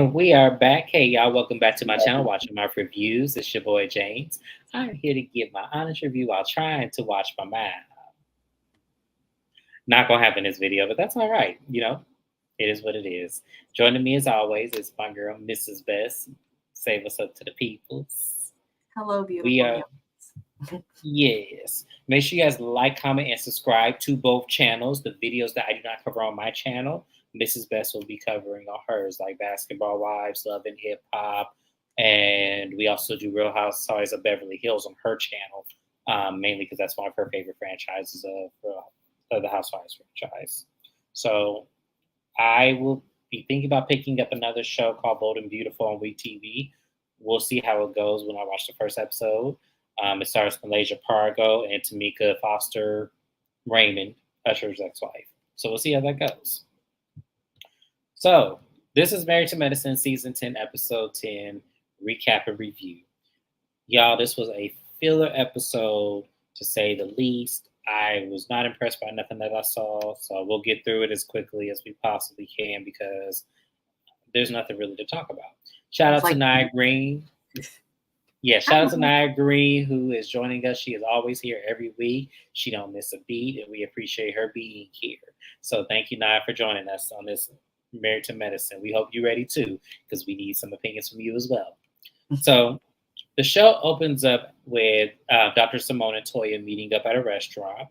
And we are back. Hey, y'all, welcome back to my channel, Watching My Reviews. It's your boy, James. I'm here to give my honest review while trying to watch my mind. Not going to happen in this video, but that's all right. It is what it is. Joining me, as always, is my girl, Mrs. Best. Say what's up to the peoples. Hello, We beautiful are, yes. Make sure you guys like, comment, and subscribe to both channels. The videos that I do not cover on my channel, Mrs. Best will be covering on hers, like Basketball Wives, Love and Hip Hop, and we also do Real Housewives of Beverly Hills on her channel, mainly because that's one of her favorite franchises of the Housewives franchise. So I will be thinking about picking up another show called Bold and Beautiful on WeTV. We'll see how it goes when I watch the first episode. It stars Malaysia Pargo and Tamika Foster Raymond, Usher's ex-wife. So we'll see how that goes. So this is Married to Medicine, Season 10, Episode 10, Recap and Review. Y'all, this was a filler episode, to say the least. I was not impressed by nothing that I saw, so we'll get through it as quickly as we possibly can because there's nothing really to talk about. Shout out to Nia Green. Yeah, shout out to Nia Green, who is joining us. She is always here every week. She don't miss a beat, and we appreciate her being here. So thank you, Nia, for joining us on this Married to Medicine. We hope you're ready too, because we need some opinions from you as well. So the show opens up with Dr. Simone and Toya meeting up at a restaurant.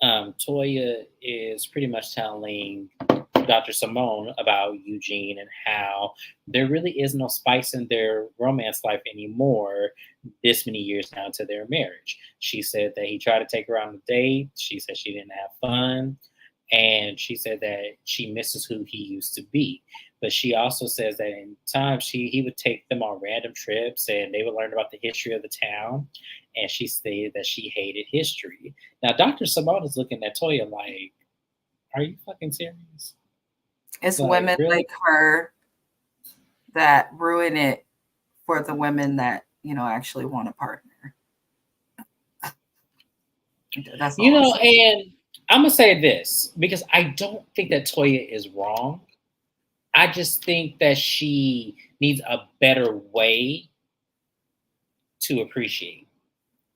Toya is pretty much telling Dr. Simone about Eugene and how there really is no spice in their romance life anymore this many years now into their marriage. She said that he tried to take her on a date. She said she didn't have fun. And she said that she misses who he used to be. But she also says that in times he would take them on random trips and they would learn about the history of the town. And she stated that she hated history. Now, Dr. Simone is looking at Toya like, are you fucking serious? It's like, women really? Like her that ruin it for the women that, actually want a partner. That's all and I'm going to say this, because I don't think that Toya is wrong. I just think that she needs a better way to appreciate.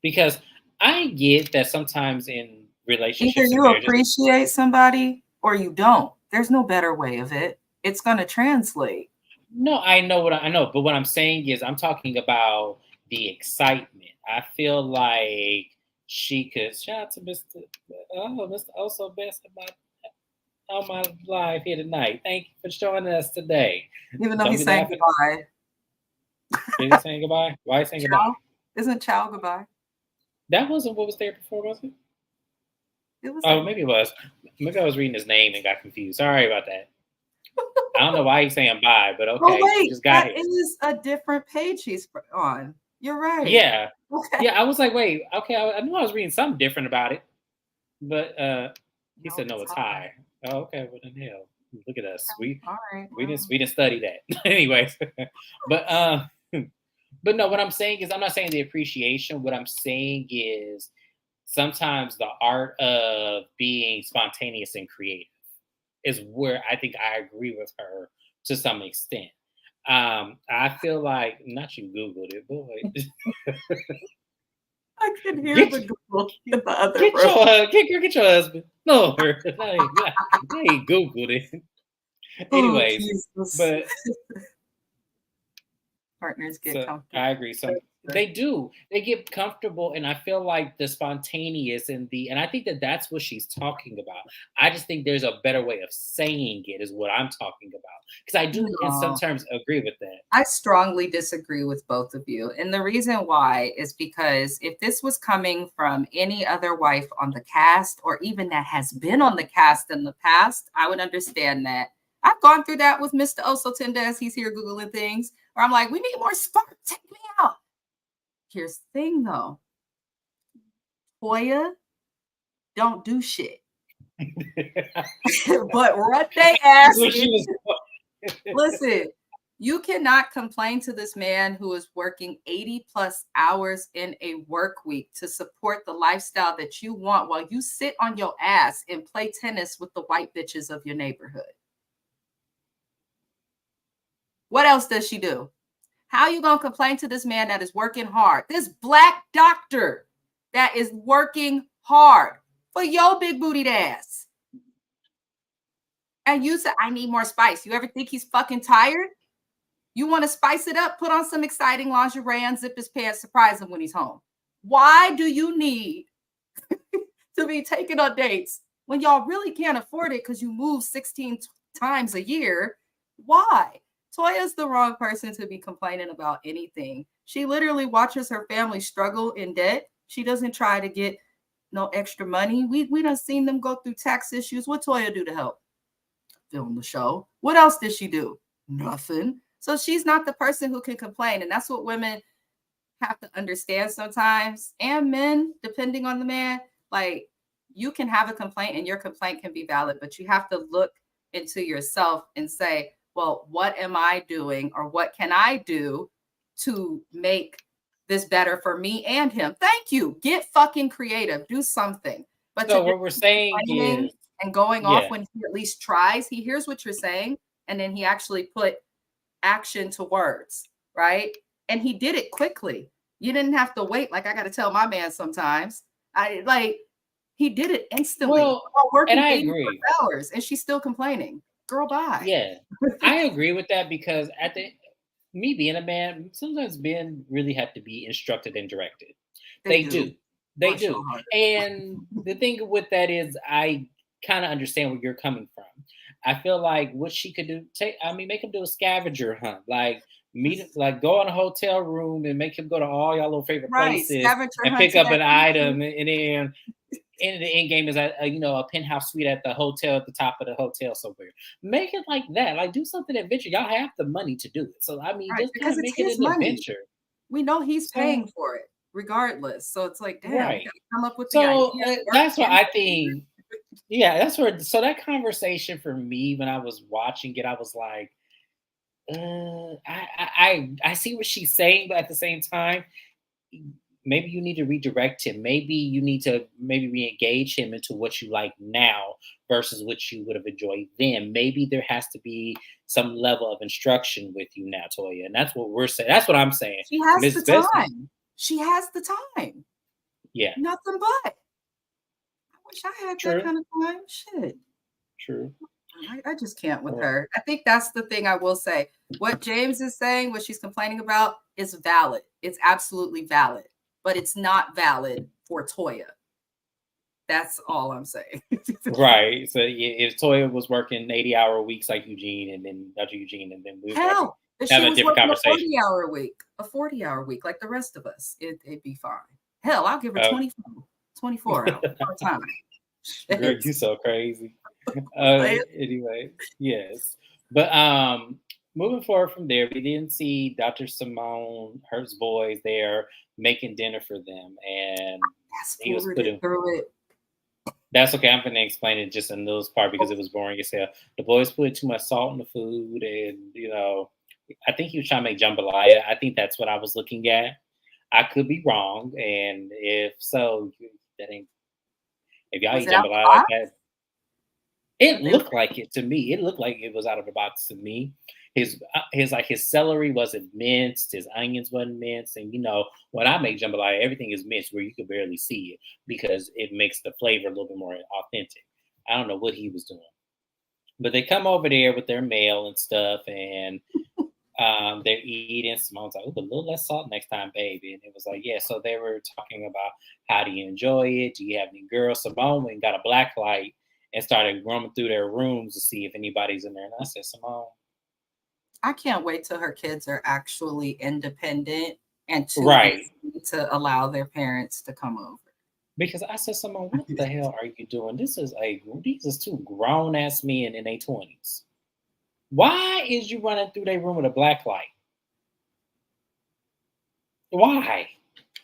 Because I get that sometimes in relationships, either you appreciate somebody or you don't. There's no better way of it. It's going to translate. No, I know. But what I'm saying is I'm talking about the excitement. I feel like she could shout out to Mr. Also Best about on my live here tonight. Thank you for joining us today. Even though he's saying goodbye. Is he saying goodbye? Why is he saying goodbye? Isn't Chow goodbye? That wasn't what was there before, was it? It was. Oh, maybe it was. Maybe I was reading his name and got confused. Sorry about that. I don't know why he's saying bye, but okay. Oh, wait, just got that is a different page he's on. You're right. Yeah. Okay. Yeah, I was like, wait, okay, I knew I was reading something different about it. But he said, no, it's high. Oh, okay, what the hell? Look at us. We didn't study that. Anyways. But no, what I'm saying is I'm not saying the appreciation. What I'm saying is sometimes the art of being spontaneous and creative is where I think I agree with her to some extent. I feel like, not you Googled it, boy. I can hear the Google in the other room. Get your husband. No, I ain't Googled it. Anyways, but partners get comfortable. I agree. So they do. They get comfortable, and I feel like the spontaneous and I think that that's what she's talking about. I just think there's a better way of saying it is what I'm talking about, because I do in some terms agree with that. I strongly disagree with both of you, and the reason why is because if this was coming from any other wife on the cast, or even that has been on the cast in the past, I would understand that. I've gone through that with Mr. Oso Tendez. He's here Googling things where I'm like, we need more spark. Take me out. Here's the thing, though. Toya don't do shit. But what they ask is, listen, you cannot complain to this man who is working 80 plus hours in a work week to support the lifestyle that you want while you sit on your ass and play tennis with the white bitches of your neighborhood. What else does she do? How you gonna complain to this man that is working hard? This black doctor that is working hard for your big bootied ass. And you said, I need more spice. You ever think he's fucking tired? You want to spice it up? Put on some exciting lingerie, unzip his pants, surprise him when he's home. Why do you need to be taken on dates when y'all really can't afford it because you move 16 times a year? Why? Toya's the wrong person to be complaining about anything. She literally watches her family struggle in debt. She doesn't try to get no extra money. We done seen them go through tax issues. What Toya do to help? Film the show. What else did she do? Nothing. So she's not the person who can complain. And that's what women have to understand sometimes. And men, depending on the man, like you can have a complaint and your complaint can be valid, but you have to look into yourself and say, well, what am I doing or what can I do to make this better for me and him? Thank you. Get fucking creative. Do something. But So what we're saying is, and going off when he at least tries, he hears what you're saying, and then he actually put action to words, right? And he did it quickly. You didn't have to wait. Like I got to tell my man sometimes. He did it instantly. well, working and I agree. hours, and she's still complaining. Girl, bye. Yeah, I agree with that because me being a man, sometimes men really have to be instructed and directed. They do. They do. And the thing with that is I kind of understand where you're coming from. I feel like what she could do, make him do a scavenger hunt. Like go in a hotel room and make him go to all y'all little favorite places and pick up an item, and then in the end game is a penthouse suite at the hotel at the top of the hotel somewhere. Make it like that. Like do something adventure. Y'all have the money to do it. So just because make it an adventure. We know he's paying for it regardless. So it's like, damn, right. You gotta come up with the idea. That's what I think. Yeah, that's where. So that conversation for me when I was watching it, I was like, I see what she's saying, but at the same time, maybe you need to redirect him. Maybe you need to re-engage him into what you like now versus what you would have enjoyed then. Maybe there has to be some level of instruction with you now, Toya, and that's what we're saying. That's what I'm saying. She has the time. She has the time. Yeah, nothing but. I wish I had that kind of time. Shit. True. I just can't with her. I think that's the thing I will say. What James is saying, what she's complaining about, is valid. It's absolutely valid, but it's not valid for Toya. That's all I'm saying. Right. So if Toya was working 80-hour weeks like Eugene, and then Dr. Eugene, and then we would have a different conversation. A 40-hour week, like the rest of us, it'd be fine. Hell, I'll give her 24 hours time. Girl, you so crazy. Anyway, yes. But moving forward from there, we didn't see Dr. Simone, her boys there making dinner for them, and he was putting through it. That's okay. I'm going to explain it just in those part because it was boring as hell. The boys put too much salt in the food, and I think he was trying to make jambalaya. I think that's what I was looking at. I could be wrong, and if so, that ain't. If y'all eat jambalaya like that, it looked like it to me. It looked like it was out of the box to me. His celery wasn't minced, his onions wasn't minced, and when I make jambalaya, everything is minced where you could barely see it because it makes the flavor a little bit more authentic. I don't know what he was doing, but they come over there with their mail and stuff, and they're eating. Simone's like, "Oh, a little less salt next time, baby." And it was like, yeah. So they were talking about how do you enjoy it? Do you have any girls? Simone went and got a black light and started roaming through their rooms to see if anybody's in there. And I said, Simone, I can't wait till her kids are actually independent and to allow their parents to come over. Because I said, Simone, what the hell are you doing? These is two grown ass men in their 20s. Why is you running through their room with a black light? Why?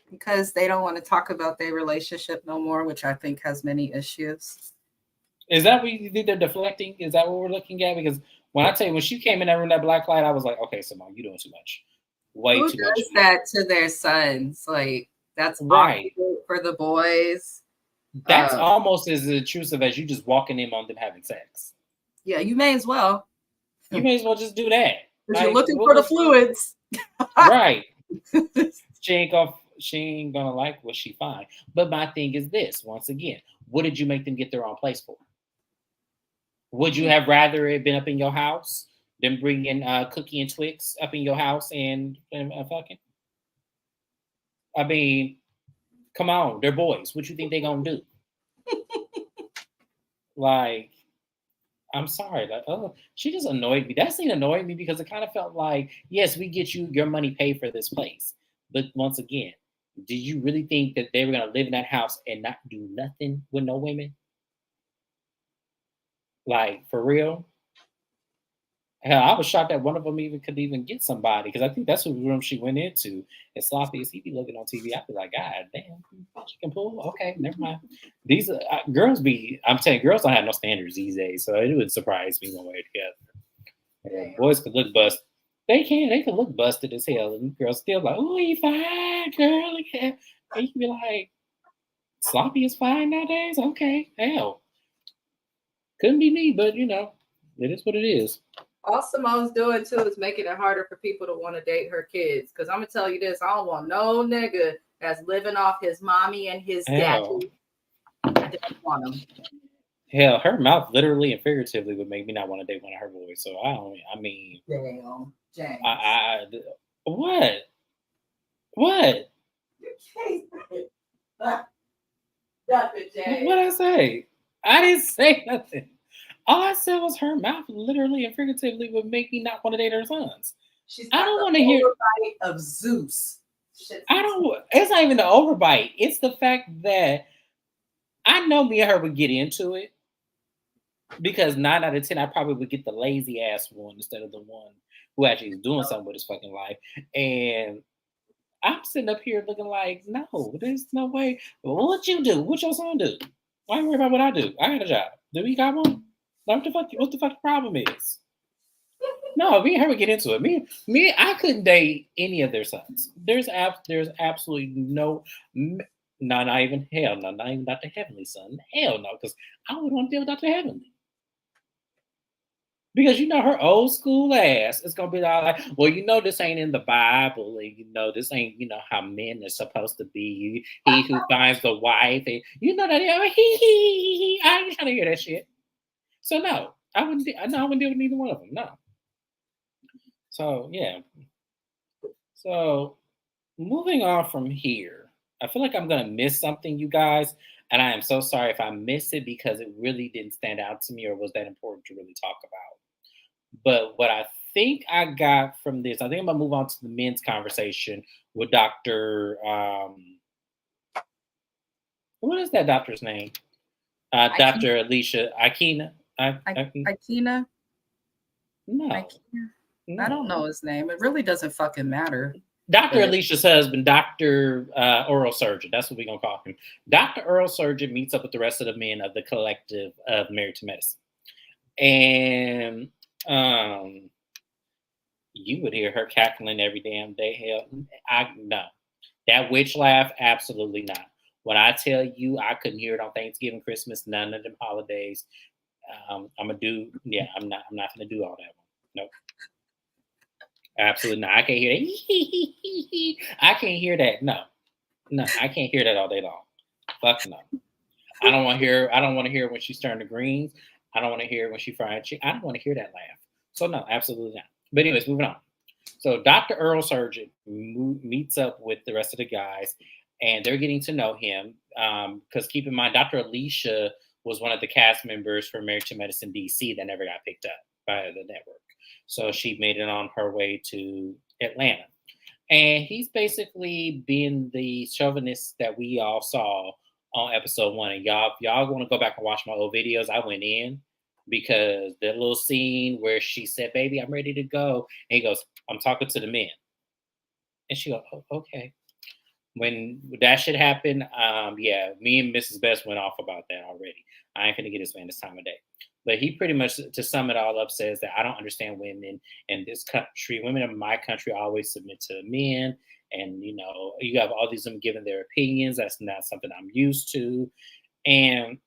Because they don't want to talk about their relationship no more, which I think has many issues. Is that what you think they're deflecting? Is that what we're looking at? Because when I tell you, when she came in that room, that black light, I was like, okay, Simone, you're doing too much. Way Who too much. does that to their sons? Like, that's right for the boys. That's almost as intrusive as you just walking in on them having sex. Yeah, you may as well. You may as well just do that. Because you're looking for the fluids. Right. She ain't gonna like what she find. But my thing is this: once again, what did you make them get their own place for? Would you have rather it been up in your house than bringing Cookie and Twix up in your house and fucking? I mean, come on, they're boys. What you think they gonna do? Like, I'm sorry. Like, oh, she just annoyed me. That scene annoyed me because it kind of felt like, yes, we get you your money paid for this place. But once again, did you really think that they were going to live in that house and not do nothing with no women? Like, for real? Hell, I was shocked that one of them even could even get somebody because I think that's the room she went into. And Sloppy as he be looking on TV, I'd be like, God damn, she can pull. Okay, never mind. These girls be, I'm telling you, girls don't have no standards these days, so it would surprise me one way or the other. Yeah, boys could look busted. They can look busted as hell, and girls still like, oh, you fine, girl. And you can be like, Sloppy is fine nowadays. Okay, hell, couldn't be me, but you know, it is what it is. All Simone's doing too is making it harder for people to want to date her kids. Because I'm gonna tell you this, I don't want no nigga that's living off his mommy and his daddy. I don't want him. Hell, her mouth literally and figuratively would make me not want to date one of her boys. So I don't. I mean, damn, James. What? What? Nothing, James. What did I say? I didn't say nothing. All I said was her mouth literally and figuratively would make me not want to date her sons. I don't want to hear of Zeus. I don't. It's not even the overbite. It's the fact that I know me and her would get into it because 9 out of 10, I probably would get the lazy ass one instead of the one who actually is doing something with his fucking life. And I'm sitting up here looking like, no, there's no way. Well, what you do? What your son do? Why you worry about what I do? I got a job. Do we got one? What the fuck problem is? No, me and her would get into it. Me, I couldn't date any of their sons. There's absolutely no, not even hell, no, not even Dr. Heavenly son. Hell no, because I would want to deal with Dr. Heavenly. Because you know her old school ass is gonna be all like, well, you know this ain't in the Bible, and you know this ain't how men are supposed to be. He who finds the wife, and you know that I ain't trying to hear that shit. So no, I wouldn't. No, I wouldn't deal with neither one of them. No. So yeah. So moving on from here, I feel like I'm gonna miss something, you guys, and I am so sorry if I miss it because it really didn't stand out to me or was that important to really talk about. But what I think I got from this, I think I'm gonna move on to the men's conversation with Dr. What is that doctor's name? Dr. Alicia Akina. Akina? No. I don't know his name. It really doesn't fucking matter. Dr. Alicia's husband, Dr. Oral Surgeon. That's what we're going to call him. Dr. Oral Surgeon meets up with the rest of the men of the collective of Married to Medicine. And you would hear her cackling every damn day. Hell, no. That witch laugh, absolutely not. When I tell you I couldn't hear it on Thanksgiving, Christmas, none of them holidays, I'm not gonna do all that one. Nope. Absolutely not. I can't hear that. I can't hear that. No, I can't hear that all day long. Fuck no. I don't want to hear when she's turning to greens. I don't want to hear when she fried chicken. I don't want to hear that laugh. So no, absolutely not. But anyways, moving on. So Dr. Earl Surgeon meets up with the rest of the guys, and they're getting to know him. Because keep in mind, Dr. Alicia was one of the cast members for Married to Medicine DC that never got picked up by the network. So she made it on her way to Atlanta. And he's basically being the chauvinist that we all saw on episode 1. And y'all want to go back and watch my old videos, I went in because the little scene where she said, baby, I'm ready to go. And he goes, I'm talking to the men. And she goes, oh, okay. When that shit happened, me and Mrs. Best went off about that already. I ain't gonna get this man this time of day. But he pretty much, to sum it all up, says that I don't understand women in this country. Women in my country always submit to men. And, you have all these women giving their opinions. That's not something I'm used to. And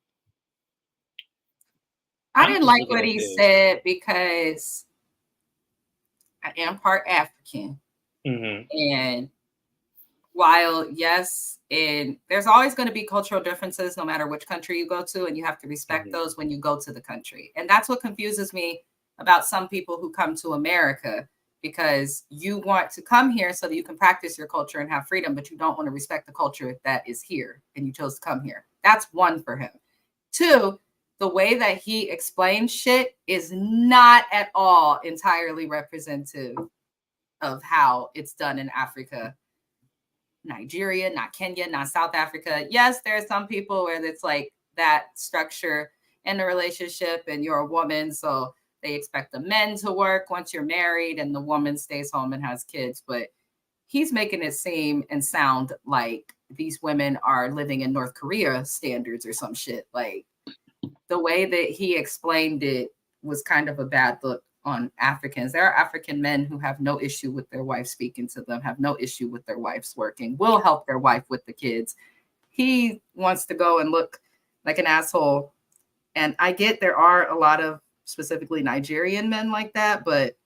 I didn't like what he said because I am part African. Mm-hmm. And while, yes, and there's always going to be cultural differences no matter which country you go to, and you have to respect those when you go to the country. And that's what confuses me about some people who come to America, because you want to come here so that you can practice your culture and have freedom, but you don't want to respect the culture that is here and you chose to come here. That's one for him. Two, the way that he explains shit is not at all entirely representative of how it's done in Africa. Nigeria, not Kenya, not South Africa. Yes, there are some people where it's like that structure in the relationship, and you're a woman, so they expect the men to work once you're married and the woman stays home and has kids. But he's making it seem and sound like these women are living in North Korea standards or some shit. Like, the way that he explained it was kind of a bad look on Africans. There are African men who have no issue with their wife speaking to them, have no issue with their wives working, will help their wife with the kids. He wants to go and look like an asshole. And I get there are a lot of specifically Nigerian men like that, but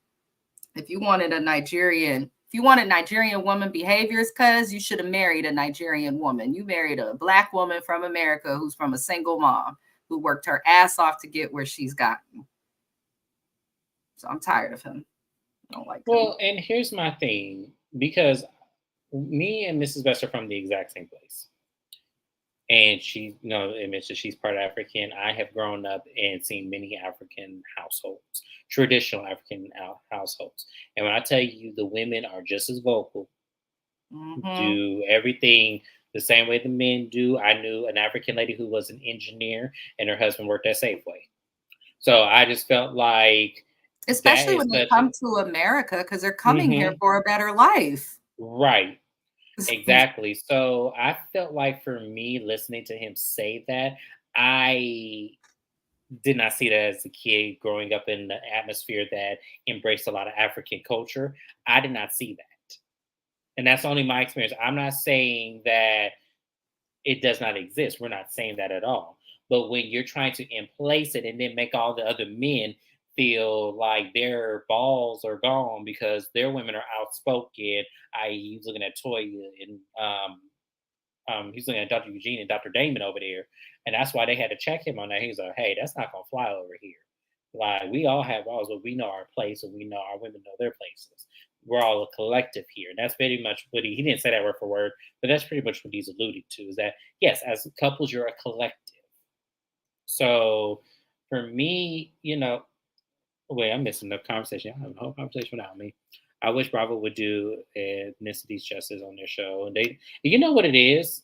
if you wanted Nigerian woman behaviors, cuz you should have married a Nigerian woman. You married a Black woman from America who's from a single mom who worked her ass off to get where she's gotten. So I'm tired of him. I don't like him. Well, and here's my thing, because me and Mrs. Best are from the exact same place. And she, admits that she's part African. I have grown up and seen many African households, traditional African households. And when I tell you, the women are just as vocal, do everything the same way the men do. I knew an African lady who was an engineer, and her husband worked at Safeway. So I just felt like, especially when they come to America, because they're coming here for a better life. Right. Exactly. So I felt like, for me, listening to him say that, I did not see that as a kid growing up in the atmosphere that embraced a lot of African culture. I did not see that. And that's only my experience. I'm not saying that it does not exist. We're not saying that at all. But when you're trying to place it and then make all the other men feel like their balls are gone because their women are outspoken, i.e., he's looking at Toya and he's looking at Dr. Eugene and Dr. Damon over there, and that's why they had to check him on that. He's like, "Hey, that's not gonna fly over here. Like, we all have balls, but we know our place, and we know our women know their places. We're all a collective here." And that's pretty much what he didn't say that word for word, but that's pretty much what he's alluding to, is that, yes, as couples, you're a collective. So for me, wait, I'm missing the conversation. I'm having a whole conversation without me. I wish Bravo would do ethnicities justice on their show. And you know what it is?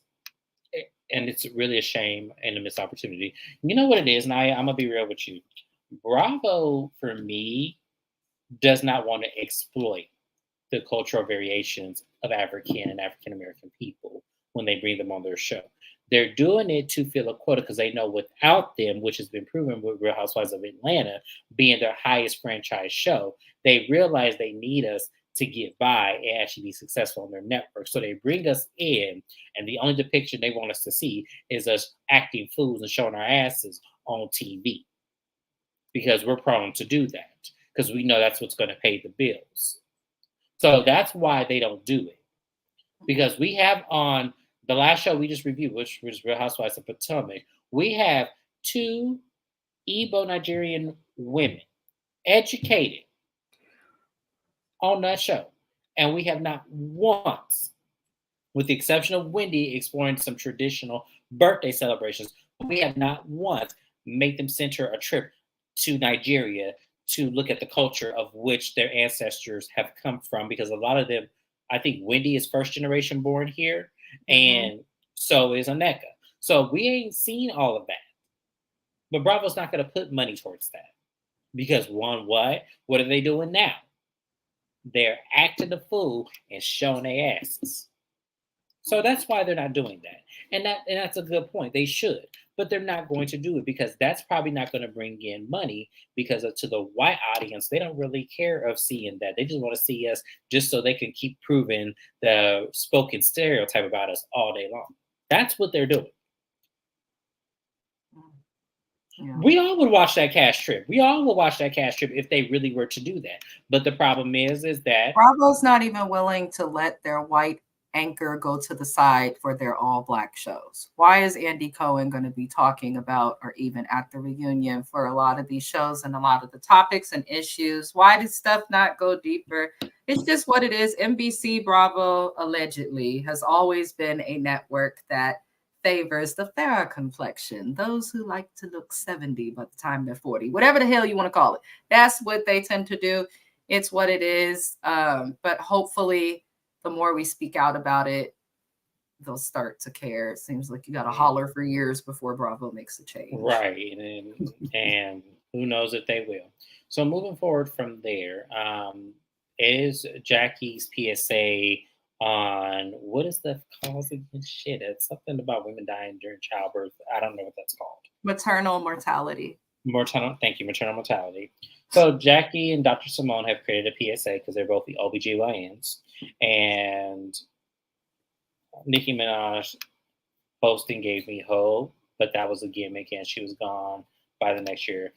And it's really a shame and a missed opportunity. You know what it is? And I'm going to be real with you. Bravo, for me, does not want to exploit the cultural variations of African and African American people when they bring them on their show. They're doing it to fill a quota because they know without them, which has been proven with Real Housewives of Atlanta being their highest franchise show, they realize they need us to get by and actually be successful on their network. So they bring us in, and the only depiction they want us to see is us acting fools and showing our asses on TV, because we're prone to do that, because we know that's what's going to pay the bills. So that's why they don't do it. Because we have on the last show we just reviewed, which was Real Housewives of Potomac, we have 2 Igbo Nigerian women educated on that show. And we have not once, with the exception of Wendy exploring some traditional birthday celebrations, we have not once made them center a trip to Nigeria to look at the culture of which their ancestors have come from, because a lot of them, I think Wendy is first generation born here, and so is Aneka. So we ain't seen all of that. But Bravo's not going to put money towards that, because what are they doing now? They're acting the fool and showing their asses. So that's why they're not doing that. And that's a good point. They should, but they're not going to do it, because that's probably not going to bring in money, because to the white audience, they don't really care of seeing that. They just want to see us just so they can keep proving the spoken stereotype about us all day long. That's what they're doing. Yeah. We all would watch that cash trip. We all would watch that cash trip if they really were to do that. But the problem is that Bravo's not even willing to let their white anchor go to the side for their all black shows. Why is Andy Cohen going to be talking about or even at the reunion for a lot of these shows and a lot of the topics and issues? Why does stuff not go deeper? It's just what it is. NBC Bravo allegedly has always been a network that favors the fairer complexion, those who like to look 70 by the time they're 40, whatever the hell you want to call it. That's what they tend to do. It's what it is. But hopefully, the more we speak out about it, they'll start to care. It seems like you got to holler for years before Bravo makes a change. right, and who knows if they will. So moving forward from there, is Jackie's PSA on what is the cause again? Shit, it's something about women dying during childbirth. I don't know what that's called. Maternal mortality. Thank you, maternal mortality. So Jackie and Dr. Simone have created a PSA because they're both the OBGYNs. And Nicki Minaj posting gave me hope, but that was a gimmick and she was gone by the next year.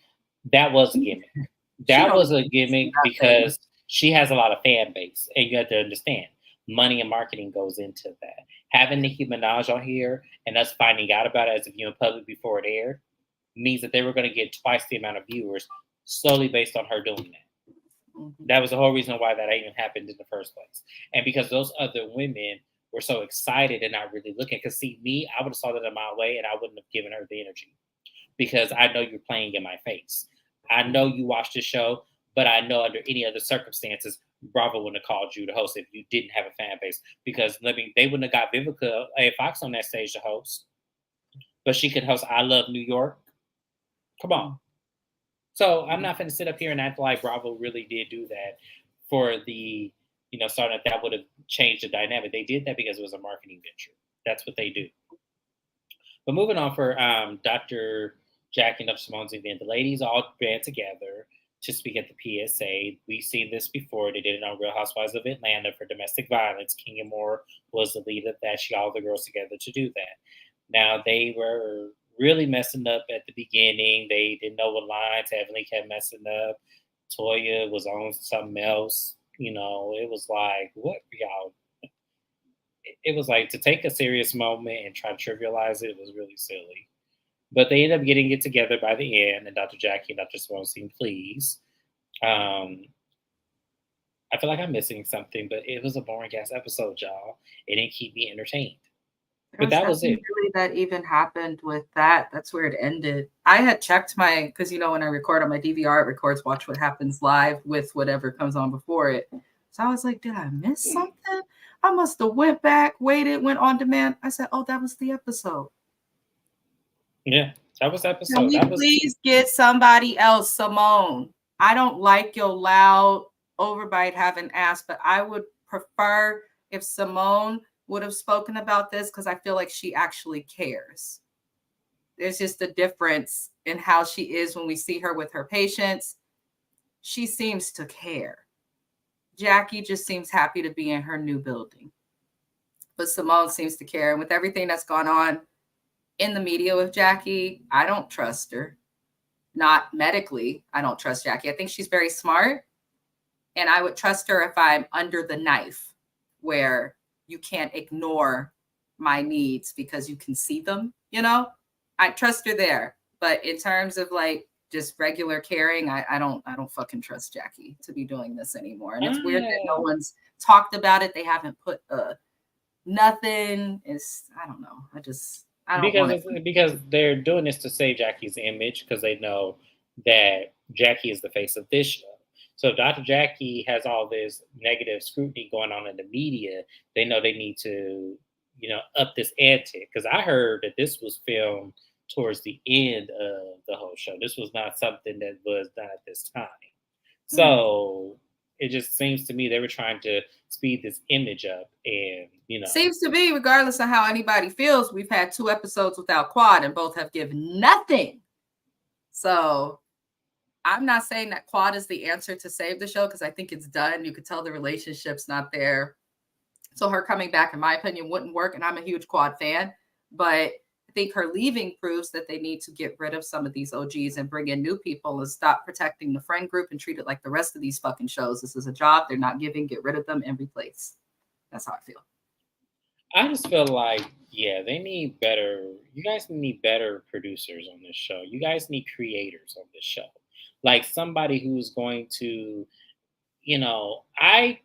That was a gimmick. That was a gimmick because she has a lot of fan base. And you have to understand, money and marketing goes into that. Having Nicki Minaj on here and us finding out about it as a viewing public before it aired means that they were going to get twice the amount of viewers solely based on her doing that. Mm-hmm. That was the whole reason why that even happened in the first place. And because those other women were so excited and not really looking, because see, me, I would have saw that a mile away and I wouldn't have given her the energy because I know you're playing in my face. I know you watched the show, but I know under any other circumstances, Bravo wouldn't have called you to host if you didn't have a fan base because they wouldn't have got Vivica A. Fox on that stage to host, but she could host I Love New York. Come on. So I'm not going to sit up here and act like Bravo really did do that for the, starting that would have changed the dynamic. They did that because it was a marketing venture. That's what they do. But moving on for Dr. Jackie and Dr. Simone's event, the ladies all band together to speak at the PSA. We've seen this before. They did it on Real Housewives of Atlanta for domestic violence. Kenya Moore was the lead of that. She got all the girls together to do that. Now, they were really messing up at the beginning. They didn't know what lines. Heavenly kept messing up. Toya was on something else. It was like, what y'all? It was like to take a serious moment and try to trivialize it was really silly. But they ended up getting it together by the end, and Dr. Jackie and Dr. Simone seemed pleased. I feel like I'm missing something, but it was a boring ass episode, y'all. It didn't keep me entertained. But that was it. Really that even happened with that. That's where it ended. I had checked because when I record on my DVR, it records Watch What Happens Live with whatever comes on before it. So I was like, did I miss something? I must have went back, waited, went on demand. I said, oh, that was the episode. Yeah, that was the episode. Can we please get somebody else, Simone? I don't like your loud overbite having ass, but I would prefer if Simone would have spoken about this because I feel like she actually cares. There's just a difference in how she is when we see her with her patients. She seems to care. Jackie just seems happy to be in her new building. But Simone seems to care. And with everything that's gone on in the media with Jackie, I don't trust her. Not medically, I don't trust Jackie. I think she's very smart. And I would trust her if I'm under the knife where you can't ignore my needs because you can see them, I trust her there. But in terms of like just regular caring, I don't fucking trust Jackie to be doing this anymore. And it's weird that no one's talked about it. They haven't put nothing. I don't know. I don't because they're doing this to save Jackie's image because they know that Jackie is the face of this show. So if Dr. Jackie has all this negative scrutiny going on in the media, they know they need to, up this ante. Because I heard that this was filmed towards the end of the whole show. This was not something that was done at this time. So it just seems to me they were trying to speed this image up and, Seems to be, regardless of how anybody feels, we've had 2 episodes without Quad and both have given nothing. So I'm not saying that Quad is the answer to save the show because I think it's done. You could tell the relationship's not there. So her coming back, in my opinion, wouldn't work. And I'm a huge Quad fan. But I think her leaving proves that they need to get rid of some of these OGs and bring in new people and stop protecting the friend group and treat it like the rest of these fucking shows. This is a job they're not giving. Get rid of them and replace. That's how I feel. I just feel like, yeah, they need better. You guys need better producers on this show. You guys need creators on this show. Like somebody who's going to, to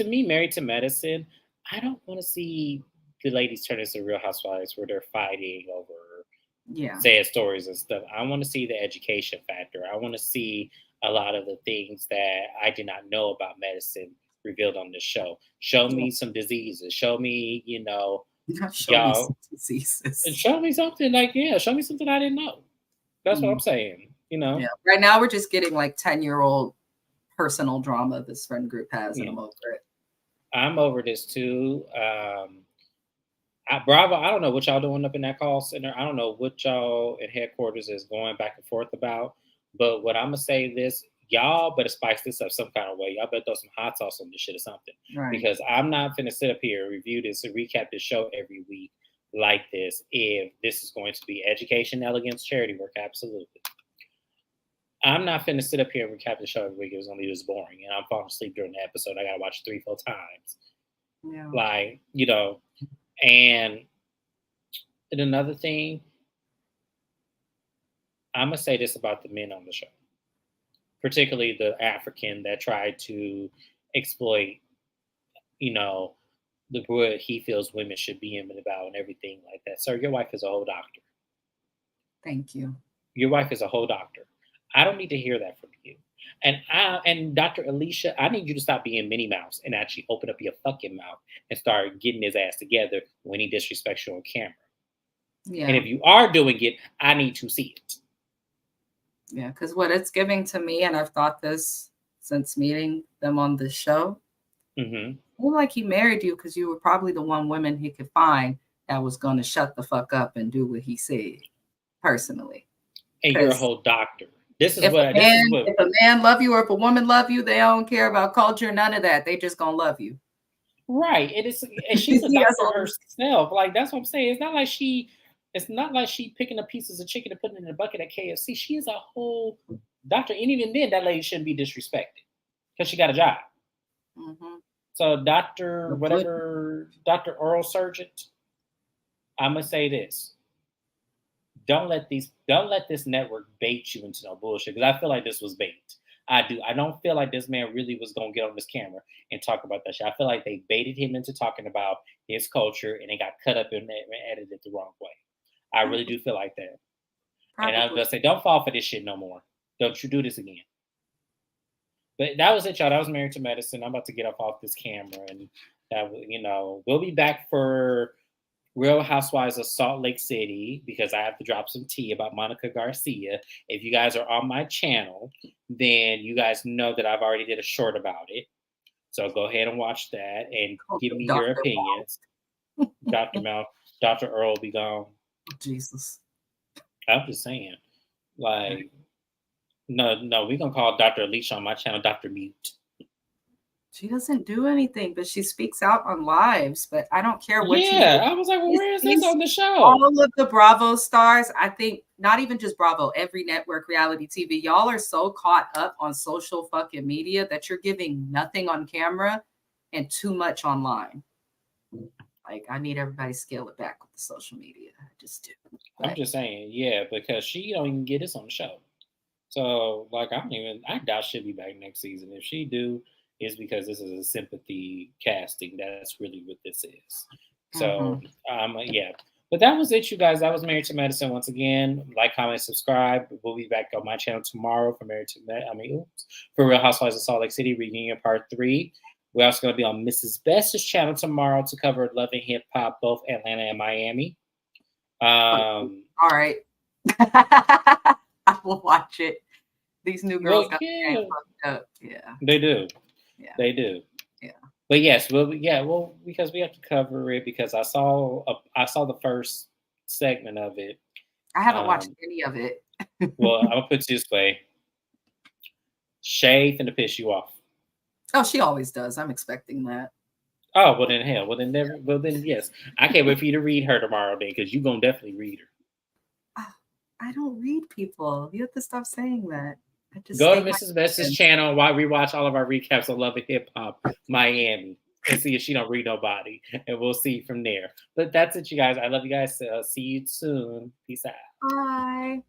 me, Married to Medicine, I don't want to see the ladies turn into Real Housewives where they're fighting over Yeah. sad stories and stuff. I want to see the education factor. I want to see a lot of the things that I did not know about medicine revealed on this show. Show Yeah. me some diseases. Show me, Show me some y'all, diseases. show me something like, yeah, show me something I didn't know. That's what I'm saying, Yeah. Right now we're just getting like 10-year-old personal drama this friend group has, and I'm over it. I'm over this too. Bravo, I don't know what y'all doing up in that call center. I don't know what y'all at headquarters is going back and forth about. But what I'm gonna say this, y'all better spice this up some kind of way. Y'all better throw some hot sauce on this shit or something. Right. Because I'm not finna sit up here, review this, and recap this show every week like this. If this is going to be education, elegance, charity work, absolutely. I'm not finna sit up here and recap the show every week. It was gonna be this boring, and I'm falling asleep during the episode. I gotta watch 3-4 times. Yeah. Like, and another thing, I'm gonna say this about the men on the show, particularly the African that tried to exploit, what he feels women should be in about and everything like that. Sir, your wife is a whole doctor. Thank you. Your wife is a whole doctor. I don't need to hear that from you. And Dr. Alicia, I need you to stop being Minnie Mouse and actually open up your fucking mouth and start getting his ass together when he disrespects you on camera. Yeah. And if you are doing it, I need to see it. Yeah, because what it's giving to me, and I've thought this since meeting them on the show, like he married you because you were probably the one woman he could find that was going to shut the fuck up and do what he said personally. And you're a whole doctor. This is if what if a man love you or if a woman love you, they don't care about culture, none of that. They just gonna love you. Right. And she's a doctor herself. Like, that's what I'm saying. It's not like she picking up pieces of chicken and putting it in a bucket at KFC. She is a whole doctor. And even then, that lady shouldn't be disrespected because she got a job. So Dr. Oral Surgeon, I'm gonna say this. Don't let this network bait you into no bullshit, because I feel like this was bait. I do. I don't feel like this man really was going to get on this camera and talk about that shit. I feel like they baited him into talking about his culture and it got cut up and edited the wrong way. I really do feel like that. Probably. And I'm going to say, don't fall for this shit no more. Don't you do this again. But that was it, y'all. That was Married to Medicine. I'm about to get up off this camera, and that, we'll be back for Real Housewives of Salt Lake City, because I have to drop some tea about Monica Garcia. If you guys are on my channel, then you guys know that I've already did a short about it. So go ahead and watch that and give me your opinions. Dr. Earl be gone. Jesus. I'm just saying. Like, no, we're going to call Dr. Alicia on my channel Dr. Mute. She doesn't do anything, but she speaks out on lives. But I don't care what. Yeah, I was like, well, where is this on the show? All of the Bravo stars, I think, not even just Bravo, every network, reality TV, y'all are so caught up on social fucking media that you're giving nothing on camera and too much online. Like, I need everybody to scale it back with the social media. I just do. But I'm just saying, yeah, because she don't even get us on the show. So, like, I doubt she'll be back next season. If she do, it's because this is a sympathy casting. That's really what this is. So, yeah. But that was it, you guys. That was Married to Medicine once again. Like, comment, subscribe. We'll be back on my channel tomorrow for for Real Housewives of Salt Lake City Reunion Part 3. We're also going to be on Mrs. Best's channel tomorrow to cover Love and Hip Hop, both Atlanta and Miami. All right. I will watch it. These new girls got fucked up. Yeah. They do. Yeah. They do. Yeah. But yes, because we have to cover it, because I saw the first segment of it. I haven't watched any of it. Well, I'm gonna put it this way: Shay finna piss you off. Oh, she always does. I'm expecting that. Oh, well then, hell, well then, never, well then, yes, I can't wait for you to read her tomorrow, then, because you gonna definitely read her. Oh, I don't read people. You have to stop saying that. I just Go to state my Mrs. Best's opinion. channel while we watch all of our recaps of Love and Hip Hop Miami and see if she don't read nobody, and we'll see from there. But that's it, you guys. I love you guys. See you soon. Peace out. Bye.